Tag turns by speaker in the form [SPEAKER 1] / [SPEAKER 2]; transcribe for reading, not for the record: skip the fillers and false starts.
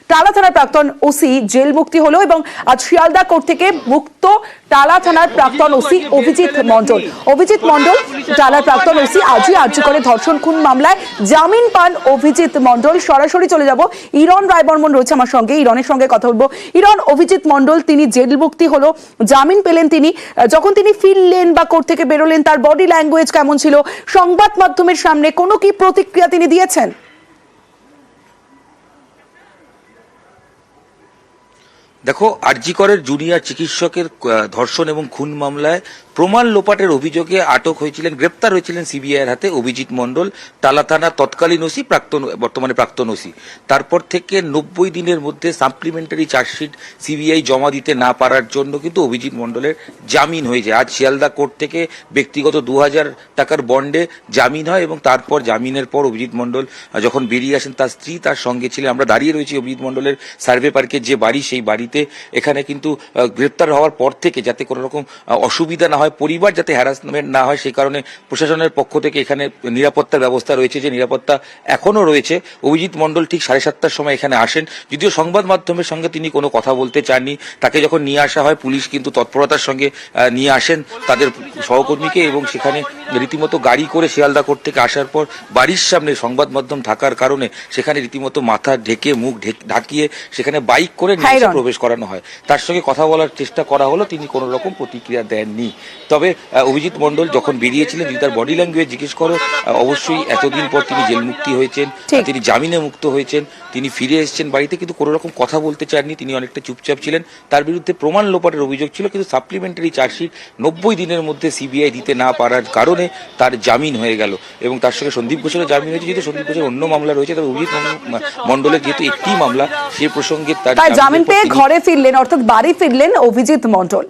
[SPEAKER 1] টালা থানার প্রাক্তন OC jail মুক্তি হলো এবং আজ শিয়ালদা কোর্ট থেকে মুক্ত টালা থানার প্রাক্তন ওসি অভিজিৎ মণ্ডল। অভিজিৎ মণ্ডল টালার প্রাক্তন ওসি আজই আর্জি করে ধর্ষণ খুন মামলায় জামিন পান অভিজিৎ মণ্ডল। সরাসরি চলে যাব, ইরন রায়বর্মন রয়েছে আমার সঙ্গে, ইরনের সঙ্গে কথা বলবো। ইরন, অভিজিৎ মণ্ডল তিনি জেল মুক্তি হলো, জামিন পেলেন, তিনি যখন তিনি ফিরলেন বা কোর্ট থেকে বেরোলেন তার বডি ল্যাঙ্গুয়েজ কেমন ছিল, সংবাদ মাধ্যমের সামনে কোনো কি প্রতিক্রিয়া তিনি দিয়েছেন?
[SPEAKER 2] দেখো, আরজি করের জুনিয়র চিকিৎসকের ধর্ষণ এবং খুন মামলায় প্রমাণ লোপাটের অভিযোগে আটক হয়েছিলেন, গ্রেপ্তার হয়েছিলেন সিবিআই এর হাতে অভিজিৎ মণ্ডল, টালা থানার তৎকালীন ওসি, বর্তমানে প্রাক্তন ওসি। তারপর থেকে 90 দিনের মধ্যে সাপ্লিমেন্টারি চার্জশিট সিবিআই জমা দিতে না পারার জন্য কিন্তু অভিজিৎ মণ্ডলের জামিন হয়ে যায়। আজ শিয়ালদা কোর্ট থেকে ব্যক্তিগত 2000 টাকার বন্ডে জামিন হয় এবং তারপর জামিনের পর অভিজিৎ মণ্ডল যখন বেরিয়ে আসেন তার স্ত্রী তার সঙ্গে ছিলেন। আমরা দাঁড়িয়ে রয়েছি অভিজিৎ মণ্ডলের সার্ভে পার্কের যে বাড়ি, সেই বাড়িতে। এখানে কিন্তু গ্রেপ্তার হওয়ার পর থেকে যাতে কোনো রকম অসুবিধা না হয়, পরিবার যাতে হ্যারাসমেন্ট না হয়, সেই কারণে প্রশাসনের পক্ষ থেকে এখানে নিরাপত্তার ব্যবস্থা রয়েছে, যে নিরাপত্তা এখনো রয়েছে। অভিজিৎ মণ্ডল ঠিক 7:30টার সময় এখানে আসেন, যদিও সংবাদ মাধ্যমের সঙ্গে তিনি কোনো কথা বলতে চাননি। তাকে যখন নিয়ে আসা হয়, পুলিশ কিন্তু তৎপরতার সঙ্গে নিয়ে আসেন তাদের সহকর্মীকে এবং সেখানে রীতিমতো গাড়ি করে শিয়ালদা কোর্ট থেকে আসার পর বাড়ির সামনে সংবাদ মাধ্যম থাকার কারণে সেখানে রীতিমতো মাথা ঢেকে, মুখ ঢাকিয়ে সেখানে বাইক করে নিয়ে প্রবেশ করানো হয়। তার সঙ্গে কথা বলার চেষ্টা করা হলো, তিনি কোনো রকম প্রতিক্রিয়া দেননি। তবে অভিজিৎ মণ্ডল যখন বেরিয়েছিলেন, যদি তার বডি ল্যাঙ্গুয়েজ জিজ্ঞেস করো, অবশ্যই এতদিন পর তিনি জেল মুক্তি হয়েছেন, তিনি জামিনে মুক্ত হয়েছেন, তিনি ফিরে এসেছেন বাড়িতে, কিন্তু কোনো রকম কথা বলতে চাননি, তিনি অনেকটা চুপচাপ ছিলেন। তার বিরুদ্ধে প্রমাণ লোপাটের অভিযোগ ছিল, কিন্তু সাপ্লিমেন্টারি চার্জশিট 90 দিনের মধ্যে সিবিআই দিতে না পারার কারণে তার জামিন হয়ে গেল এবং তার সঙ্গে সন্দীপ ঘোষেরও জামিন হয়েছে। যেহেতু সন্দীপ ঘোষের অন্য মামলা রয়েছে, তবে অভিজিৎ মণ্ডলের যেহেতু একটি মামলা, সে প্রসঙ্গে তার
[SPEAKER 1] জামিন পেয়ে ঘরে ফিরলেন, অর্থাৎ বাড়ি ফিরলেন অভিজিৎ মণ্ডল।